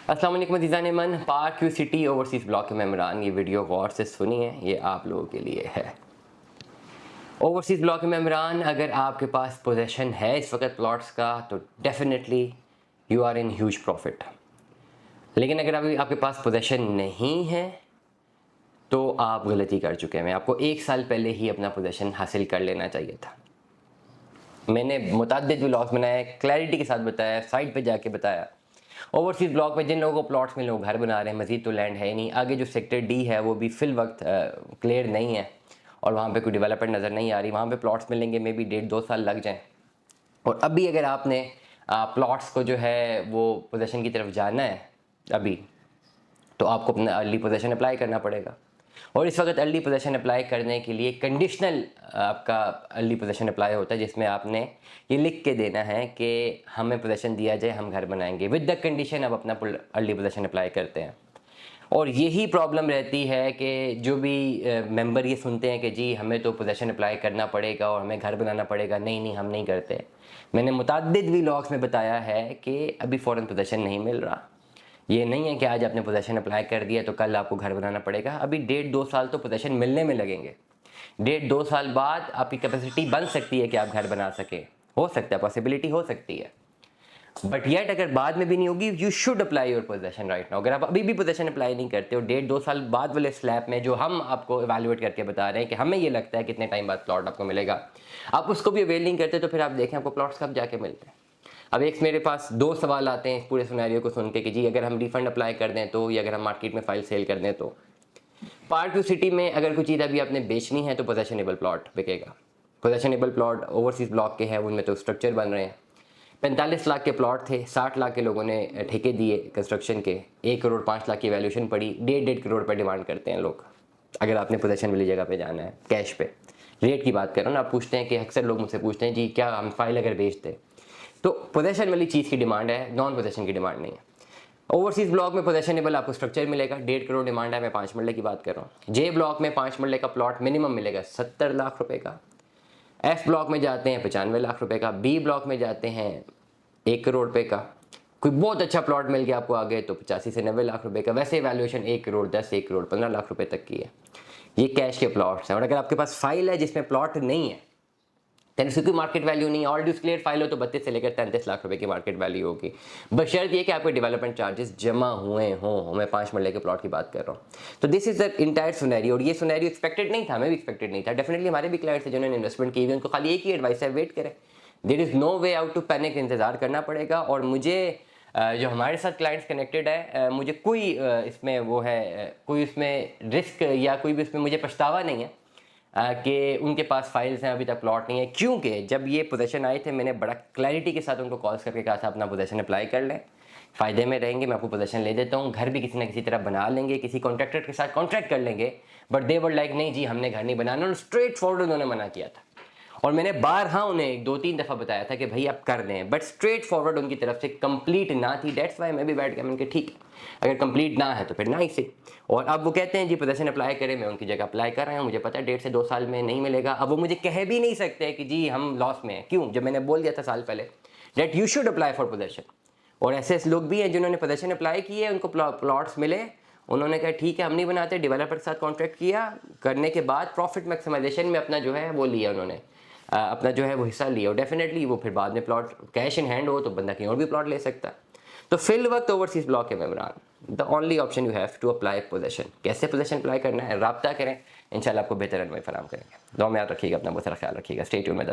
अस्सलाम वालेकुम अज़ीज़ान मन, पाक क्यू सिटी ओवरसीज़ ब्लॉक के मेम्बरान ये वीडियो गौर से सुनिए, ये आप लोगों के लिए है। ओवरसीज़ ब्लॉक के मेम्बरान, अगर आपके पास पोजेसन है इस वक्त प्लॉट्स का तो definitely you are in huge profit. लेकिन अगर अभी आपके पास पोजेसन नहीं है तो आप गलती कर चुके हैं। आपको 1 साल पहले ही अपना पोजेसन हासिल कर लेना चाहिए था। मैंने मुतअद्दिद व्लॉग्स बनाए, क्लैरिटी के साथ बताया, साइट पे जाके बताया। ओवरसीज़ ब्लॉक में जिन लोगों को प्लॉट्स मिले वो घर बना रहे हैं, मज़ीद तो लैंड है नहीं। आगे जो सेक्टर डी है वो भी फिल वक्त क्लियर नहीं है और वहाँ पे कोई डेवलपमेंट नज़र नहीं आ रही। वहाँ पे प्लॉट्स मिलेंगे, मे बी 1.5-2 साल लग जाएँ। और अभी अगर आपने प्लॉट्स को जो है वो पोजेसन की तरफ जाना है अभी, तो आपको अपना अर्ली पोजेसन अप्लाई करना पड़ेगा। और इस वक्त अर्ली पोजेसन अप्लाई करने के लिए कंडीशनल आपका अर्ली पोजेसन अप्लाई होता है, जिसमें आपने ये लिख के देना है कि हमें पोजेसन दिया जाए, हम घर बनाएंगे। विद द कंडीशन आप अपना अर्ली पोजेसन अप्लाई करते हैं। और यही प्रॉब्लम रहती है कि जो भी मेंबर ये सुनते हैं कि जी हमें तो पोजेसन अप्लाई करना पड़ेगा और हमें घर बनाना पड़ेगा, नहीं नहीं हम नहीं करते। मैंने मुतअद्दिद व्लॉग्स में बताया है कि अभी फ़ौरन पोजेसन नहीं मिल रहा। ये नहीं है कि आज आपने पोजेसन अप्लाई कर दिया तो कल आपको घर बनाना पड़ेगा। अभी 1.5-2 साल तो पोजेसन मिलने में लगेंगे। 1.5-2 साल बाद आपकी कैपेसिटी बन सकती है कि आप घर बना सकें, हो सकता है, पॉसिबिलिटी हो सकती है। बट येट अगर बाद में भी नहीं होगी, you should apply your possession right now. अगर आप अभी भी पोजेसन अप्लाई नहीं करते हो, 1.5-2 साल बाद वाले स्लैब में जो हम आपको इवैल्यूएट करके बता रहे हैं कि हमें ये लगता है कितने टाइम बाद प्लॉट आपको मिलेगा, आप उसको भी अवेल नहीं करते, तो फिर आप देखें आपको प्लॉट्स कब जाके मिलते हैं। अब एक मेरे पास 2 सवाल आते हैं इस पूरे सिनेरियो को सुन के कि जी अगर हम रिफंड अप्लाई कर दें तो, या अगर हम मार्केट में फाइल सेल कर दें तो। पार्क टू सिटी में अगर कोई चीज़ अभी आपने बेचनी है तो पोजेशनेबल प्लॉट बिकेगा। पोजेशनेबल प्लॉट ओवरसीज़ ब्लॉक के हैं, उनमें तो स्ट्रक्चर बन रहे हैं। 45 लाख के प्लॉट थे, 60 लाख के लोगों ने ठेके दिए कंस्ट्रक्शन के, 1 करोड़ 5 लाख की वैल्यूएशन पड़ी, 1.5 करोड़ पर डिमांड करते हैं लोग। अगर आपने पोजेशन वाली जगह पे जाना है, कैश पे रेट की बात कर रहा हूँ ना, आप पूछते हैं कि अक्सर लोग मुझसे पूछते हैं जी क्या हम फाइल अगर बेचते, तो पोजेशन वाली चीज़ की डिमांड है, नॉन पोजेशन की डिमांड नहीं है। ओवरसीज़ ब्लॉक में पोजेशनेबल आपको स्ट्रक्चर मिलेगा, 1.5 करोड़ डिमांड है, मैं 5 मरले की बात कर रहा हूँ। जे ब्लॉक में 5 मरले का प्लॉट मिनिमम मिलेगा 70 लाख रुपए का। एफ ब्लॉक में जाते हैं 95 लाख रुपए का। बी ब्लॉक में जाते हैं 1 करोड़ रुपए का। कोई बहुत अच्छा प्लॉट मिल गया आपको आगे तो 85 से 90 लाख रुपए का। वैसे वैल्यूएशन 1 करोड़ 10, 1 करोड़ 15 लाख रुपए तक की है। ये कैश के प्लॉट्स हैं। और अगर आपके पास फाइल है जिसमें प्लॉट नहीं है, दैन उसकी कोई मार्केट वैल्यू नहीं है। ऑलरेडी क्लियर फाइल हो तो 32 से लेकर 33 लाख रुपए की मार्केट वैल्यू होगी, बशर्त ये कि आपके डेवलपमेंट चार्जेस जमा हुए हों। मैं 5 मरले के प्लॉट की बात कर रहा हूँ। तो this is the entire scenario. और ये सिनेरियो एक्सपेक्टेड नहीं था, मैं भी एक्सपेक्टेड नहीं था। डेफिनेटली हमारे भी क्लाइंट्स थे जिन्होंने इन्वेस्टमेंट की हुई, उनको खाली एक ही एडवाइस है, वेट करें। There is no way out to panic, इंतजार करना पड़ेगा। और मुझे जो हमारे साथ क्लाइंट्स कनेक्टेड है, मुझे कोई इसमें वो है, कोई इसमें रिस्क या कोई भी इसमें मुझे पछतावा नहीं है कि उनके पास फाइल्स हैं, अभी तक प्लॉट नहीं है। क्योंकि जब ये पोजेशन आए थे मैंने बड़ा क्लैरिटी के साथ उनको कॉल्स करके कहा था अपना पोजेशन अप्लाई कर लें, फ़ायदे में रहेंगे, मैं आपको पोजेशन ले देता हूँ, घर भी किसी ना किसी तरह बना लेंगे, किसी कॉन्ट्रैक्टर के साथ कॉन्ट्रैक्ट कर लेंगे। बट दे वर लाइक नहीं जी हमने घर नहीं बनाना, और स्ट्रेट फॉरवर्ड उन्होंने मना किया था। और मैंने बारहा उन्हें 2-3 दफ़ा बताया था कि भाई आप कर दें, बट स्ट्रेट फॉरवर्ड उनकी तरफ से कंप्लीट ना थी। डेट्स वाई मैं भी बैठ गया, मैंने कहा ठीक है, अगर कंप्लीट ना है तो फिर ना ही से। और अब वो कहते हैं जी पोजेशन अप्लाई करें, मैं उनकी जगह अप्लाई कर रहा हूँ, मुझे पता है 1.5 से 2 साल में नहीं मिलेगा। अब वो मुझे कह भी नहीं सकते कि जी हम लॉस में हैं। क्यों? जब मैंने बोल दिया था साल पहले date you should apply for position. और ऐसे लोग भी हैं जिन्होंने पोजेशन अप्लाई किए, उनको प्लॉट्स मिले, उन्होंने कहा ठीक है हम नहीं बनाते, डेवलपर के साथ कॉन्ट्रैक्ट किया, करने के बाद प्रॉफिट मैक्सिमाइजेशन में अपना जो है वो लिया उन्होंने, अपना जो है वो हिस्सा लिया। और डेफिनेटली वो फिर बाद में प्लॉट कैश इन हैंड हो तो बंदा कहीं और भी प्लॉट ले सकता है। तो फिल वक्त ओवरसीज़ ब्लॉक के मेम्बरान, the only option you have to apply possession. कैसे पोजेशन अप्लाई करना है, राब्ता करें, इंशाल्लाह आपको बेहतर रनवे फराहम करेंगे। दुआ में याद रखिएगा, अपना बहुत सारा ख्याल रखिएगा। स्टे ट्यून में।